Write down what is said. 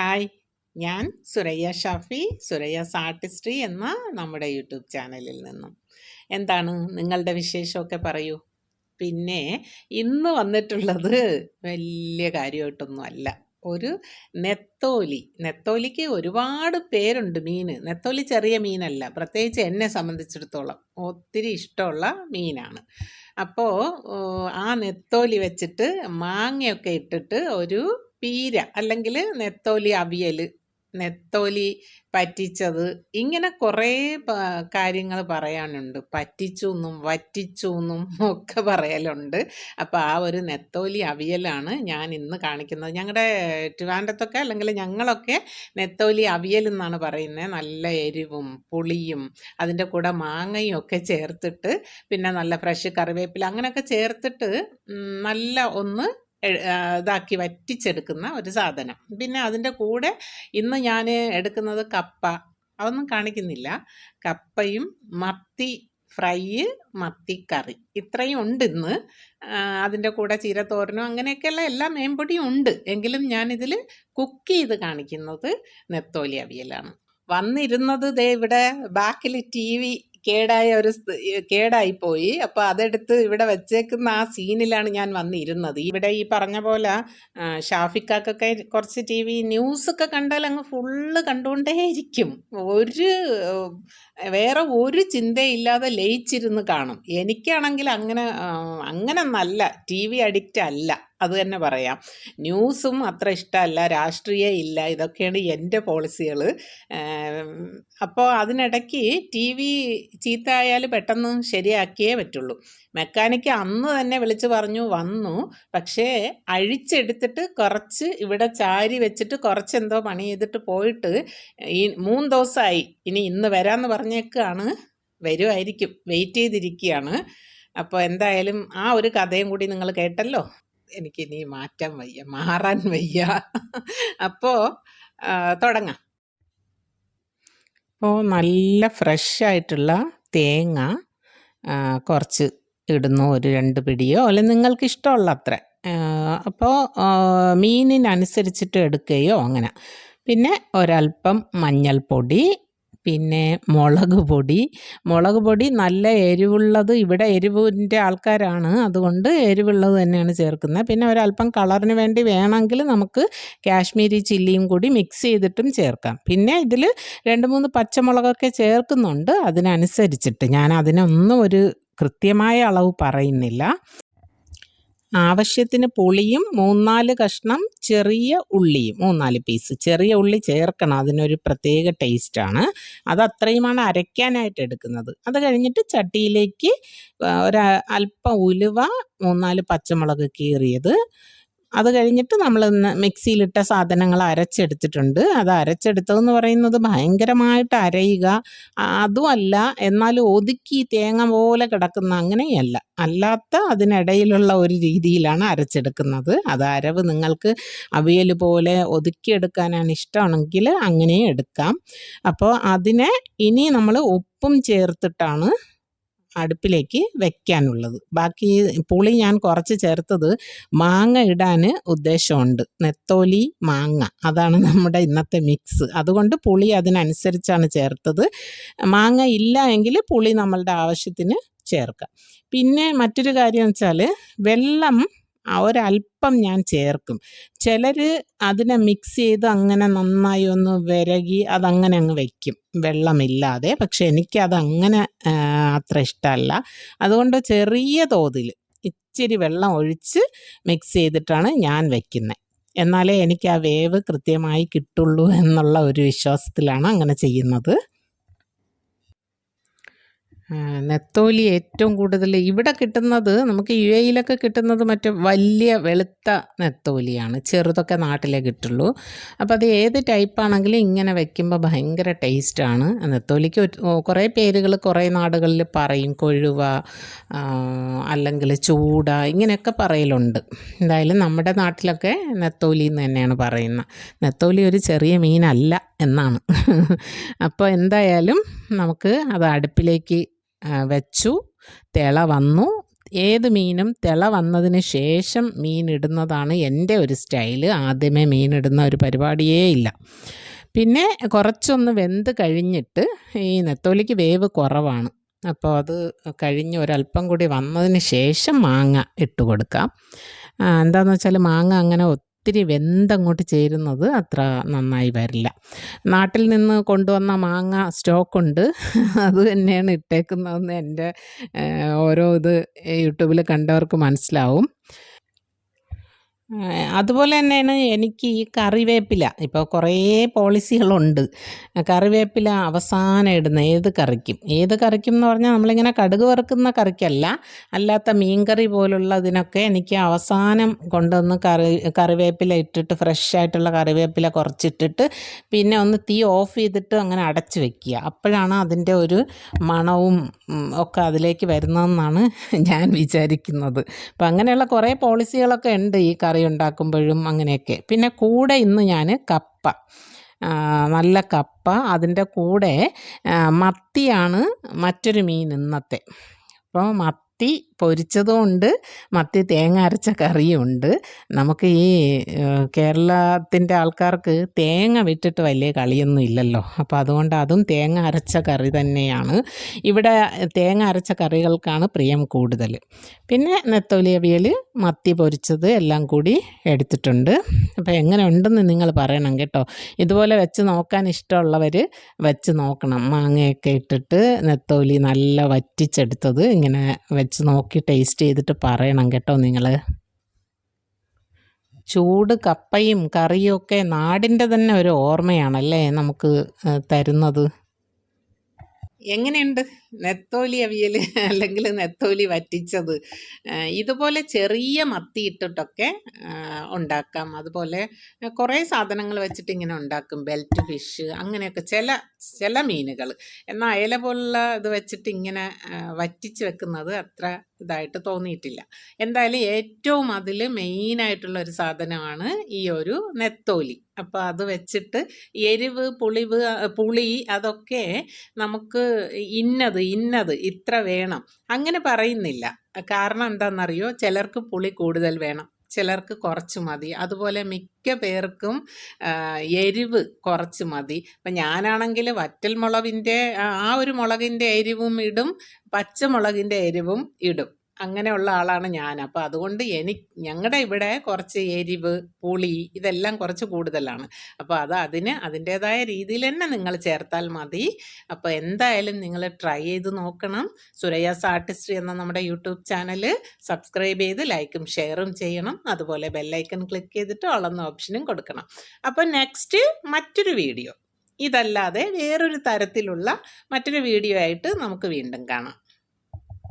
Hi, ഞാൻ Surayya Shafi, സുരയ്യാസ് Artistry എന്ന നമ്മുടെ യൂട്യൂബ് ചാനലിൽ നിന്നും. എന്താണ് നിങ്ങളുടെ വിശേഷമൊക്കെ പറയൂ. പിന്നെ ഇന്ന് വന്നിട്ടുള്ളത് വലിയ കാര്യമായിട്ടൊന്നും അല്ല. ഒരു നെത്തോലിക്ക് ഒരുപാട് പേരുണ്ട്. നെത്തോലി ചെറിയ മീനല്ല, പ്രത്യേകിച്ച് എന്നെ സംബന്ധിച്ചിടത്തോളം ഒത്തിരി ഇഷ്ടമുള്ള മീനാണ്. അപ്പോൾ ആ നെത്തോലി വെച്ചിട്ട് മാങ്ങയൊക്കെ ഇട്ടിട്ട് ഒരു പീര അല്ലെങ്കിൽ നെത്തോലി അവിയൽ, നെത്തോലി പറ്റിച്ചത്, ഇങ്ങനെ കുറേ കാര്യങ്ങൾ പറയാനുണ്ട്. പറ്റിച്ചു എന്നും വറ്റിച്ചു എന്നും ഒക്കെ പറയലുണ്ട്. അപ്പോൾ ആ ഒരു നെത്തോലി അവിയലാണ് ഞാൻ ഇന്ന് കാണിക്കുന്നത്. ഞങ്ങളുടെ ട്രിവാൻഡ്രത്തൊക്കെ അല്ലെങ്കിൽ ഞങ്ങളൊക്കെ നെത്തോലി അവിയൽ എന്നാണ് പറയുന്നത്. നല്ല എരിവും പുളിയും അതിൻ്റെ കൂടെ മാങ്ങയും ഒക്കെ ചേർത്തിട്ട്, പിന്നെ നല്ല ഫ്രഷ് കറിവേപ്പില അങ്ങനെയൊക്കെ ചേർത്തിട്ട് നല്ല ഒന്ന് ഇതാക്കി വറ്റിച്ചെടുക്കുന്ന ഒരു സാധനം. പിന്നെ അതിൻ്റെ കൂടെ ഇന്ന് ഞാൻ എടുക്കുന്നത് കപ്പ, അതൊന്നും കാണിക്കുന്നില്ല. കപ്പയും മത്തി ഫ്രൈ, മത്തിക്കറി, ഇത്രയും ഉണ്ട് ഇന്ന്. അതിൻ്റെ കൂടെ ചീരത്തോരനും അങ്ങനെയൊക്കെയുള്ള എല്ലാ മേമ്പൊടിയും ഉണ്ട്. എങ്കിലും ഞാനിതിൽ കുക്ക് ചെയ്ത് കാണിക്കുന്നത് നെത്തോലി അവിയലാണ്. വന്നിരുന്നത് ദേ ഇവിടെ ബാക്കിൽ TV കേടായിപ്പോയി. അപ്പോൾ അതെടുത്ത് ഇവിടെ വെച്ചേക്കുന്ന ആ സീനിലാണ് ഞാൻ വന്നിരുന്നത്. ഇവിടെ ഈ പറഞ്ഞ പോലെ ഷാഫിക്കാക്കൊക്കെ കുറച്ച് ന്യൂസൊക്കെ കണ്ടാൽ അങ്ങ് ഫുള്ള് കണ്ടുകൊണ്ടേയിരിക്കും. വേറെ ഒരു ചിന്തയില്ലാതെ ലയിച്ചിരുന്ന് കാണും. എനിക്കാണെങ്കിൽ അങ്ങനെ നല്ല TV അഡിക്റ്റ് അല്ല, അത് തന്നെ പറയാം. ന്യൂസും അത്ര ഇഷ്ടമല്ല, രാഷ്ട്രീയം ഇല്ല, ഇതൊക്കെയാണ് എൻ്റെ പോളിസികൾ. അപ്പോൾ അതിനിടയ്ക്ക് TV ചീത്തയായാൽ പെട്ടെന്ന് ശരിയാക്കിയേ പറ്റുള്ളൂ. മെക്കാനിക്ക് അന്ന് തന്നെ വിളിച്ച് പറഞ്ഞു വന്നു, പക്ഷേ അഴിച്ചെടുത്തിട്ട് കുറച്ച് ഇവിടെ ചാരി വെച്ചിട്ട് കുറച്ചെന്തോ പണി ചെയ്തിട്ട് പോയിട്ട് ഈ 3 ദിവസമായി. ഇനി ഇന്ന് വരാമെന്ന് പറഞ്ഞേക്കാണ്. വരുമായിരിക്കും, വെയിറ്റ് ചെയ്തിരിക്കുകയാണ്. അപ്പോൾ എന്തായാലും ആ ഒരു കഥയും കൂടി നിങ്ങൾ കേട്ടല്ലോ. എനിക്കിനി മാറാൻ വയ്യ. അപ്പോൾ തുടങ്ങാം. അപ്പോൾ നല്ല ഫ്രഷായിട്ടുള്ള തേങ്ങ കുറച്ച് ഇടുന്നു, ഒരു 2 പിടിയോ അല്ലെ നിങ്ങൾക്ക് ഇഷ്ടമുള്ള അത്ര. അപ്പോൾ മീനിനനുസരിച്ചിട്ട് എടുക്കുകയോ അങ്ങനെ. പിന്നെ ഒരല്പം മഞ്ഞൾപ്പൊടി, പിന്നെ മുളക് പൊടി നല്ല എരിവുള്ളത്. ഇവിടെ എരിവിൻ്റെ ആൾക്കാരാണ്, അതുകൊണ്ട് എരിവുള്ളത് തന്നെയാണ് ചേർക്കുന്നത്. പിന്നെ ഒരല്പം കളറിന് വേണ്ടി വേണമെങ്കിൽ നമുക്ക് കാശ്മീരി ചില്ലിയും കൂടി മിക്സ് ചെയ്തിട്ടും ചേർക്കാം. പിന്നെ ഇതിൽ 2-3 പച്ചമുളകൊക്കെ ചേർക്കുന്നുണ്ട്, അതിനനുസരിച്ചിട്ട്. ഞാൻ അതിനൊന്നും ഒരു കൃത്യമായ അളവ് പറയുന്നില്ല. ആവശ്യത്തിന് പുളിയും 3-4 കഷ്ണം ചെറിയ ഉള്ളിയും, 3-4 പീസ് ചെറിയ ഉള്ളി ചേർക്കണം, അതിനൊരു പ്രത്യേക ടേസ്റ്റാണ്. അതത്രയുമാണ് അരയ്ക്കാനായിട്ട് എടുക്കുന്നത്. അത് കഴിഞ്ഞിട്ട് ചട്ടിയിലേക്ക് അല്പം ഉലുവ, 3-4 പച്ചമുളക് കീറിയത്, അത് കഴിഞ്ഞിട്ട് നമ്മൾ മിക്സിയിലിട്ട സാധനങ്ങൾ അരച്ചെടുത്തിട്ടുണ്ട്. അത് അരച്ചെടുത്തതെന്ന് പറയുന്നത് ഭയങ്കരമായിട്ട് അരയുക അതുമല്ല, എന്നാലും ഒതുക്കി തേങ്ങ പോലെ കിടക്കുന്ന അങ്ങനെയല്ല, അല്ലാത്ത അതിനിടയിലുള്ള ഒരു രീതിയിലാണ് അരച്ചെടുക്കുന്നത്. അത് അരവ് നിങ്ങൾക്ക് അവിയൽ പോലെ ഒതുക്കിയെടുക്കാനാണ് ഇഷ്ടമാണെങ്കിൽ അങ്ങനെയും എടുക്കാം. അപ്പോൾ അതിനെ ഇനി നമ്മൾ ഉപ്പും ചേർത്തിട്ടാണ് അടുപ്പിലേക്ക് വെക്കാനുള്ളത്. ബാക്കി പുളി ഞാൻ കുറച്ച് ചേർത്തത് മാങ്ങ ഇടാൻ ഉദ്ദേശമുണ്ട്. നെത്തോലി മാങ്ങ, അതാണ് നമ്മുടെ ഇന്നത്തെ മിക്സ്. അതുകൊണ്ട് പുളി അതിനനുസരിച്ചാണ് ചേർത്തത്. മാങ്ങ ഇല്ല എങ്കിൽ പുളി നമ്മളുടെ ആവശ്യത്തിന് ചേർക്കാം. പിന്നെ മറ്റൊരു കാര്യം വെച്ചാൽ വെള്ളം ഒരല്പം ഞാൻ ചേർക്കും. ചിലർ അതിനെ മിക്സ് ചെയ്ത് അങ്ങനെ നന്നായി ഒന്ന് വിരകി അതങ്ങനെ അങ്ങ് വയ്ക്കും വെള്ളമില്ലാതെ. പക്ഷെ എനിക്കതങ്ങനെ അത്ര ഇഷ്ടമല്ല. അതുകൊണ്ട് ചെറിയ തോതിൽ ഇച്ചിരി വെള്ളം ഒഴിച്ച് മിക്സ് ചെയ്തിട്ടാണ് ഞാൻ വയ്ക്കുന്നത്. എന്നാലേ എനിക്ക് ആ വേവ് കൃത്യമായി കിട്ടുള്ളൂ എന്നുള്ള ഒരു വിശ്വാസത്തിലാണ് അങ്ങനെ ചെയ്യുന്നത്. നെത്തോലി ഏറ്റവും കൂടുതൽ ഇവിടെ കിട്ടുന്നത്, നമുക്ക് UAE-യിലൊക്കെ കിട്ടുന്നത് മറ്റേ വലിയ വെളുത്ത നെത്തോലിയാണ്. ചെറുതൊക്കെ നാട്ടിലേ കിട്ടുള്ളൂ. അപ്പോൾ അത് ഏത് ടൈപ്പാണെങ്കിലും ഇങ്ങനെ വയ്ക്കുമ്പോൾ ഭയങ്കര ടേസ്റ്റാണ്. നെത്തോലിക്ക് കുറേ പേരുകൾ കുറേ നാടുകളിൽ പറയും. കൊഴുവ, അല്ലെങ്കിൽ ചൂട, ഇങ്ങനെയൊക്കെ പറയലുണ്ട്. എന്തായാലും നമ്മുടെ നാട്ടിലൊക്കെ നെത്തോലി എന്ന് തന്നെയാണ് പറയുന്നത്. നെത്തോലി ഒരു ചെറിയ മീനല്ല എന്നാണ്. അപ്പോൾ എന്തായാലും നമുക്ക് അത് അടുപ്പിലേക്ക് വെച്ചു. തിള വന്നു. ഏത് മീനും തിള വന്നതിന് ശേഷം മീൻ ഇടുന്നതാണ് എൻ്റെ ഒരു സ്റ്റൈല്. ആദ്യമേ മീൻ ഇടുന്ന ഒരു പരിപാടിയേ ഇല്ല. പിന്നെ കുറച്ചൊന്ന് വെന്ത് കഴിഞ്ഞിട്ട്, ഈ നെത്തോലിക്ക് വേവ് കുറവാണ്, അപ്പോൾ അത് കഴിഞ്ഞ് ഒരല്പം കൂടി വന്നതിന് ശേഷം മാങ്ങ ഇട്ട് കൊടുക്കാം. എന്താണെന്ന് വെച്ചാൽ മാങ്ങ അങ്ങനെ ഒത്തിരി വെന്തങ്ങോട്ട് ചേരുന്നത് അത്ര നന്നായി വരില്ല. നാട്ടിൽ നിന്ന് കൊണ്ടുവന്ന മാങ്ങ സ്റ്റോക്കുണ്ട്, അത് തന്നെയാണ് ഇട്ടേക്കുന്നതെന്ന് എൻ്റെ ഓരോ ഇത് യൂട്യൂബിൽ കണ്ടവർക്ക് മനസ്സിലാവും. അതുപോലെ തന്നെയാണ് എനിക്ക് ഈ കറിവേപ്പില. ഇപ്പോൾ കുറേ പോളിസികളുണ്ട്. കറിവേപ്പില അവസാനം ഇടുന്ന ഏത് കറിക്കും എന്ന് പറഞ്ഞാൽ നമ്മളിങ്ങനെ കടുക് വറുക്കുന്ന കറിക്കല്ല, അല്ലാത്ത മീൻകറി പോലുള്ളതിനൊക്കെ എനിക്ക് അവസാനം കൊണ്ടുവന്ന് കറിവേപ്പില ഇട്ടിട്ട്, ഫ്രഷ് ആയിട്ടുള്ള കറിവേപ്പില കുറച്ചിട്ടിട്ട് പിന്നെ ഒന്ന് തീ ഓഫ് ചെയ്തിട്ട് അങ്ങനെ അടച്ച് വെക്കുക. അപ്പോഴാണ് അതിൻ്റെ ഒരു മണവും ഒക്കെ അതിലേക്ക് വരുന്നതെന്നാണ് ഞാൻ വിചാരിക്കുന്നത്. അപ്പം അങ്ങനെയുള്ള കുറേ പോളിസികളൊക്കെ ഉണ്ട് ഈ കറി ഉണ്ടാക്കുമ്പോഴും അങ്ങനെയൊക്കെ. പിന്നെ കൂടെ ഇന്ന് ഞാൻ കപ്പ, നല്ല കപ്പ, അതിൻ്റെ കൂടെ മത്തിയാണ് മറ്റൊരു മീൻ ഇന്നത്തെ. അപ്പോൾ മത്തി പൊരിച്ചതുമുണ്ട്, മത്തി തേങ്ങ അരച്ച കറിയുമുണ്ട്. നമുക്ക് ഈ കേരളത്തിൻ്റെ ആൾക്കാർക്ക് തേങ്ങ വിട്ടിട്ട് വലിയ കളിയൊന്നും ഇല്ലല്ലോ, അപ്പോൾ അതുകൊണ്ട് അതും തേങ്ങ അരച്ച കറി തന്നെയാണ്. ഇവിടെ തേങ്ങ അരച്ച കറികൾക്കാണ് പ്രിയം കൂടുതൽ. പിന്നെ നെത്തോലി അവിയൽ, മത്തി പൊരിച്ചത് എല്ലാം കൂടി എടുത്തിട്ടുണ്ട്. അപ്പോൾ എങ്ങനെ ഉണ്ടെന്ന് നിങ്ങൾ പറയണം കേട്ടോ. ഇതുപോലെ വെച്ച് നോക്കാൻ ഇഷ്ടമുള്ളവർ വെച്ച് നോക്കണം. മാങ്ങയൊക്കെ ഇട്ടിട്ട് നെത്തോലി നല്ല വറ്റിച്ചെടുത്തത് ഇങ്ങനെ വെച്ച് നോക്കി ടേസ്റ്റ് ചെയ്തിട്ട് പറയണം കേട്ടോ നിങ്ങൾ. ചൂട് കപ്പയും കറിയും ഒക്കെ നാടിൻ്റെ തന്നെ ഒരു ഓർമ്മയാണല്ലേ നമുക്ക് തരുന്നത്. എങ്ങനെയുണ്ട് നെത്തോലി അവിയൽ അല്ലെങ്കിൽ നെത്തോലി വറ്റിച്ചത്? ഇതുപോലെ ചെറിയ മത്തി ഇട്ടിട്ടൊക്കെ ഉണ്ടാക്കാം. അതുപോലെ കുറേ സാധനങ്ങൾ വെച്ചിട്ട് ഇങ്ങനെ ഉണ്ടാക്കും, ബെൽറ്റ് ഫിഷ് അങ്ങനെയൊക്കെ ചില മീനുകൾ. എന്നാൽ അയല പോലുള്ള ഇത് വെച്ചിട്ട് ഇങ്ങനെ വറ്റിച്ച് വെക്കുന്നത് അത്ര ഇതായിട്ട് തോന്നിയിട്ടില്ല. എന്തായാലും ഏറ്റവും അതിൽ മെയിനായിട്ടുള്ള ഒരു സാധനമാണ് ഈ ഒരു നെത്തോലി. അപ്പോൾ അത് വെച്ചിട്ട് എരിവ്, പുളി അതൊക്കെ നമുക്ക് ഇന്നത് ഇത്ര വേണം അങ്ങനെ പറയുന്നില്ല. കാരണം എന്താണെന്നറിയോ, ചിലർക്ക് പുളി കൂടുതൽ വേണം, ചിലർക്ക് കുറച്ച് മതി. അതുപോലെ മിക്ക പേർക്കും എരിവ് കുറച്ച് മതി. അപ്പം ഞാനാണെങ്കിൽ വറ്റൽ മുളകിൻ്റെ ആ ഒരു മുളകിൻ്റെ എരിവും ഇടും, പച്ചമുളകിൻ്റെ എരിവും ഇടും. അങ്ങനെയുള്ള ആളാണ് ഞാൻ. അപ്പോൾ അതുകൊണ്ട് ഞങ്ങളുടെ ഇവിടെ കുറച്ച് എരിവ്, പുളി ഇതെല്ലാം കുറച്ച് കൂടുതലാണ്. അപ്പോൾ അതിന് അതിൻ്റേതായ രീതിയിൽ തന്നെ നിങ്ങൾ ചേർത്താൽ മതി. അപ്പോൾ എന്തായാലും നിങ്ങൾ ട്രൈ ചെയ്ത് നോക്കണം. സുരയ്യാസ് ആർട്ടിസ്ട്രി എന്ന നമ്മുടെ യൂട്യൂബ് ചാനൽ സബ്സ്ക്രൈബ് ചെയ്ത് ലൈക്കും ഷെയറും ചെയ്യണം. അതുപോലെ ബെല്ലൈക്കൺ ക്ലിക്ക് ചെയ്തിട്ട് ഓളെന്ന ഓപ്ഷനും കൊടുക്കണം. അപ്പോൾ നെക്സ്റ്റ് മറ്റൊരു വീഡിയോ, ഇതല്ലാതെ വേറൊരു തരത്തിലുള്ള മറ്റൊരു വീഡിയോ ആയിട്ട് നമുക്ക് വീണ്ടും കാണാം.